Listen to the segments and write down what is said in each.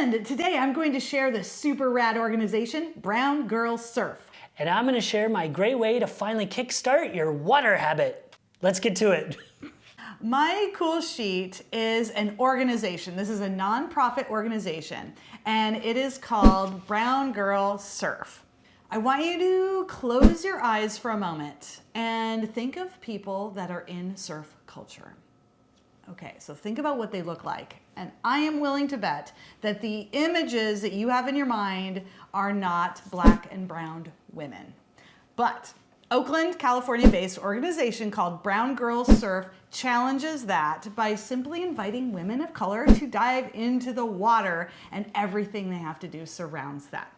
And today I'm going to share the super rad organization, Brown Girl Surf. And I'm going to share my great way to finally kickstart your water habit. Let's get to it. My cool sheet is an organization. This is a nonprofit organization, and it is called Brown Girl Surf. I want you to close your eyes for a moment and think of people that are in surf culture. Okay, so think about what they look like. And I am willing to bet that the images that you have in your mind are not black and brown women. But Oakland, California-based organization called Brown Girl Surf challenges that by simply inviting women of color to dive into the water, and everything they have to do surrounds that.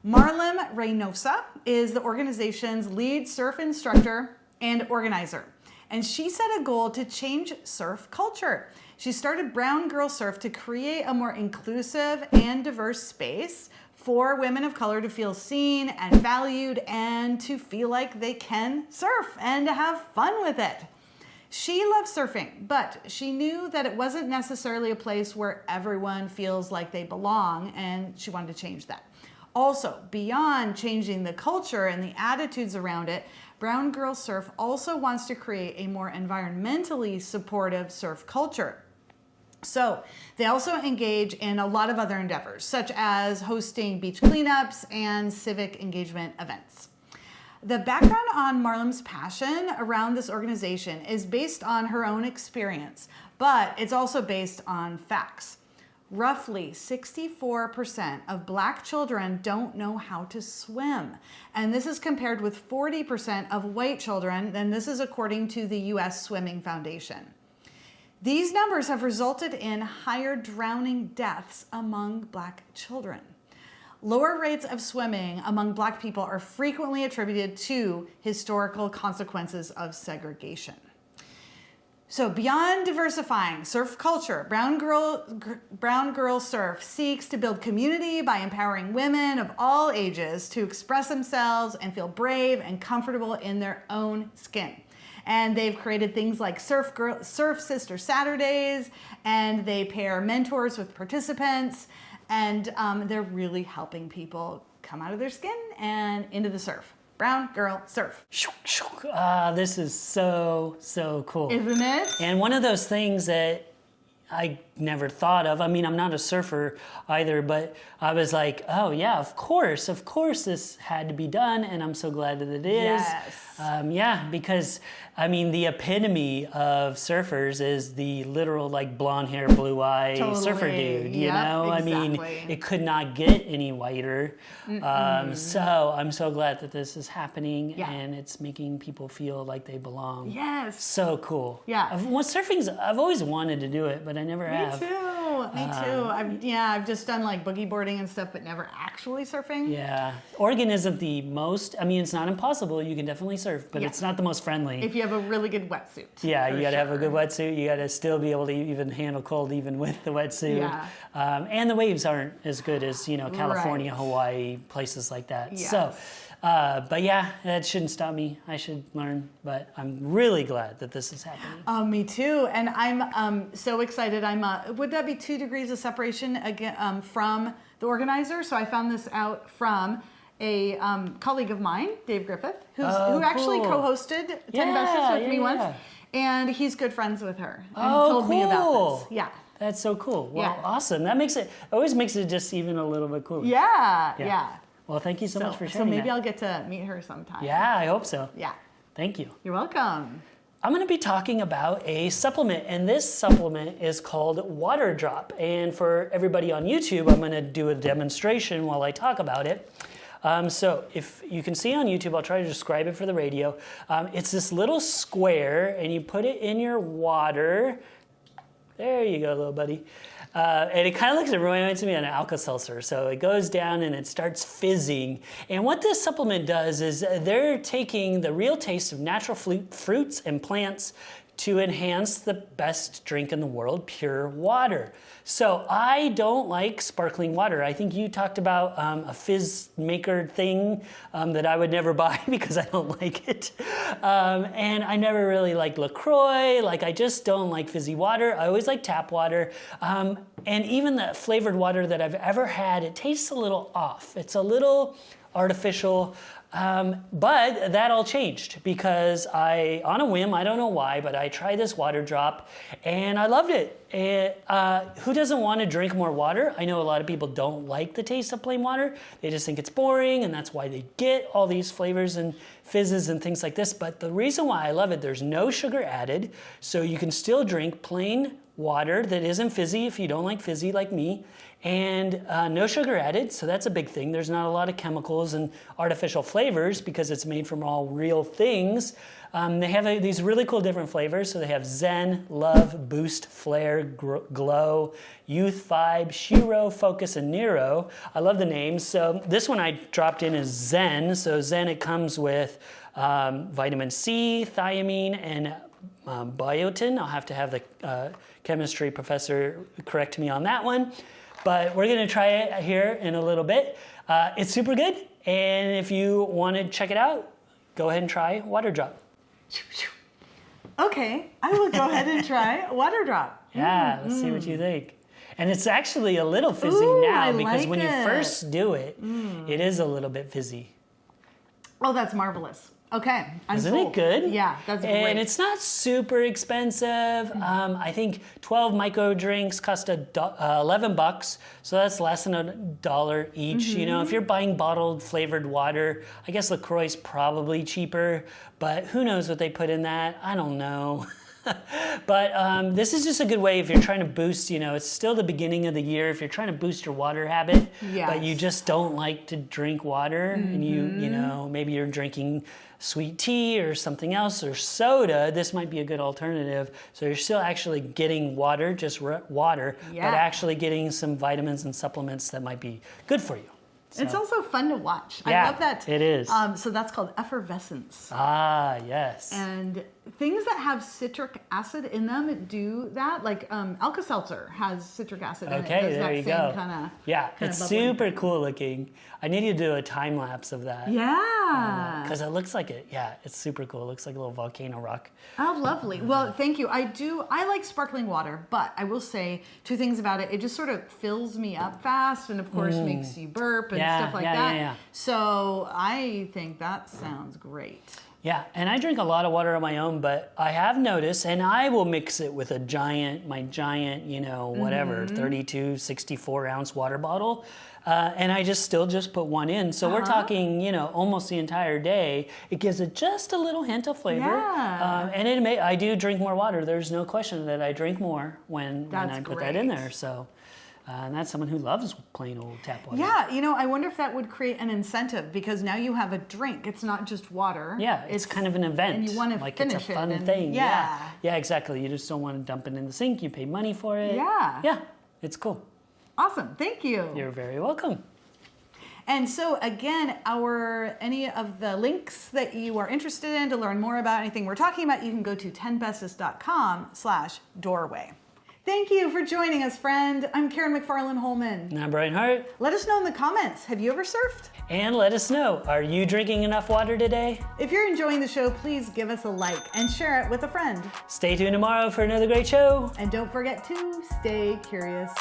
Marlem Reynosa is the organization's lead surf instructor and organizer, and she set a goal to change surf culture. She started Brown Girl Surf to create a more inclusive and diverse space for women of color to feel seen and valued and to feel like they can surf and to have fun with it. She loves surfing, but she knew that it wasn't necessarily a place where everyone feels like they belong, and she wanted to change that. Also, beyond changing the culture and the attitudes around it, Brown Girl Surf also wants to create a more environmentally supportive surf culture. So they also engage in a lot of other endeavors, such as hosting beach cleanups and civic engagement events. The background on Marlem's passion around this organization is based on her own experience, but it's also based on facts. Roughly 64% of black children don't know how to swim. And this is compared with 40% of white children, and this is according to the US Swimming Foundation. These numbers have resulted in higher drowning deaths among black children. Lower rates of swimming among black people are frequently attributed to historical consequences of segregation. So beyond diversifying surf culture, Brown Girl Surf seeks to build community by empowering women of all ages to express themselves and feel brave and comfortable in their own skin. And they've created things like Surf Sister Saturdays, and they pair mentors with participants, and they're really helping people come out of their skin and into the surf. Brown Girl Surf. This is so cool. Isn't it? And one of those things that I never thought of, I mean, I'm not a surfer either, but I was like, oh yeah, of course this had to be done, and I'm so glad that it is. Yes. Yeah, because I mean, the epitome of surfers is the literal like blonde hair, blue eye surfer dude, you know? Exactly. I mean, it could not get any whiter. So I'm so glad that this is happening, and it's making people feel like they belong. Yes. So cool. Yeah. I've always wanted to do it, but I never have. Me too. I've just done like boogie boarding and stuff, but never actually surfing. Yeah. Oregon isn't the most, I mean, it's not impossible. You can definitely surf, but it's not the most friendly. If you have a really good wetsuit. Yeah, you got to have a good wetsuit. You got to still be able to even handle cold even with the wetsuit. Yeah. And the waves aren't as good as, you know, California, Hawaii, places like that. Yes. So, but yeah, that shouldn't stop me. I should learn, but I'm really glad that this is happening. Me too. And I'm so excited. Would that be 2 degrees of separation again, from the organizer? So I found this out from a colleague of mine, Dave Griffith, who actually co-hosted 10 Bestest with me once. And he's good friends with her and told me about this. Yeah. That's so cool. Well, awesome. That always makes it just even a little bit cooler. Yeah. Well, thank you so much for sharing So maybe that. I'll get to meet her sometime. Yeah, I hope so. Yeah. Thank you. You're welcome. I'm going to be talking about a supplement, and this supplement is called Waterdrop. And for everybody on YouTube, I'm going to do a demonstration while I talk about it. So if you can see on YouTube, I'll try to describe it for the radio. It's this little square, and you put it in your water. There you go, little buddy. And it kind of reminds me of an Alka-Seltzer. So it goes down and it starts fizzing. And what this supplement does is they're taking the real taste of natural fruits and plants to enhance the best drink in the world, pure water. So I don't like sparkling water. I think you talked about a fizz maker thing that I would never buy because I don't like it. And I never really liked LaCroix. Like, I just don't like fizzy water. I always like tap water. And even the flavored water that I've ever had, it tastes a little off. It's a little artificial. But that all changed because on a whim, I don't know why, but I tried this Waterdrop and I loved it. Who doesn't want to drink more water? I know a lot of people don't like the taste of plain water. They just think it's boring, and that's why they get all these flavors and fizzes and things like this. But the reason why I love it, there's no sugar added, so you can still drink plain water that isn't fizzy if you don't like fizzy like me. And no sugar added, so that's a big thing. There's not a lot of chemicals and artificial flavors because it's made from all real things. They have these really cool different flavors. So they have Zen, Love, Boost, Flare, Glow, Youth Vibe, Shiro, Focus, and Nero. I love the names. So this one I dropped in is Zen. So Zen, it comes with vitamin C, thiamine, and biotin. I'll have to have the chemistry professor correct me on that one. But we're gonna try it here in a little bit. It's super good, and if you want to check it out, go ahead and try Waterdrop. Okay, I will go ahead and try Waterdrop. Yeah, let's see what you think. And it's actually a little fizzy now because when you first do it, it is a little bit fizzy. Oh, that's marvelous. Okay, I'm Isn't sold. it good? Yeah, that's great. And it's not super expensive. I think 12 micro drinks cost $11, so that's less than $1 each. You know, if you're buying bottled flavored water, I guess LaCroix is probably cheaper, but who knows what they put in that? I don't know. But this is just a good way if you're trying to boost, you know, it's still the beginning of the year. If you're trying to boost your water habit, but you just don't like to drink water and you know, maybe you're drinking sweet tea or something else or soda, this might be a good alternative. So you're still actually getting water, just water, but actually getting some vitamins and supplements that might be good for you. So. It's also fun to watch. Yeah, I love that. It is. So that's called effervescence. Ah, yes. And things that have citric acid in them do that. Like Alka-Seltzer has citric acid in it. Okay, Does there that you same go. Kinda, yeah, kinda it's bubbly. super cool looking. I need to do a time lapse of that. Yeah. Because it looks like it. Yeah, it's super cool. It looks like a little volcano rock. Oh, lovely. Well, thank you. I like sparkling water, but I will say two things about it. It just sort of fills me up fast and, of course, makes you burp and stuff like that. Yeah. So I think that sounds great. Yeah, and I drink a lot of water on my own, but I have noticed, and I will mix it with my giant, you know, whatever, 32, 64 ounce water bottle. And I still put one in. So we're talking, you know, almost the entire day. It gives it just a little hint of flavor. Yeah. And I do drink more water. There's no question that I drink more when I put that in great. there. So. And that's someone who loves plain old tap water. Yeah, you know, I wonder if that would create an incentive because now you have a drink. It's not just water. Yeah, it's kind of an event. And you want to like finish it's a fun thing. Yeah. Yeah, exactly. You just don't want to dump it in the sink. You pay money for it. Yeah. Yeah, it's cool. Awesome. Thank you. You're very welcome. And so again, any of the links that you are interested in to learn more about anything we're talking about, you can go to 10bestest.com/doorway. Thank you for joining us, friend. I'm Karen McFarland-Holman. And I'm Brian Hart. Let us know in the comments, have you ever surfed? And let us know, are you drinking enough water today? If you're enjoying the show, please give us a like and share it with a friend. Stay tuned tomorrow for another great show. And don't forget to stay curious.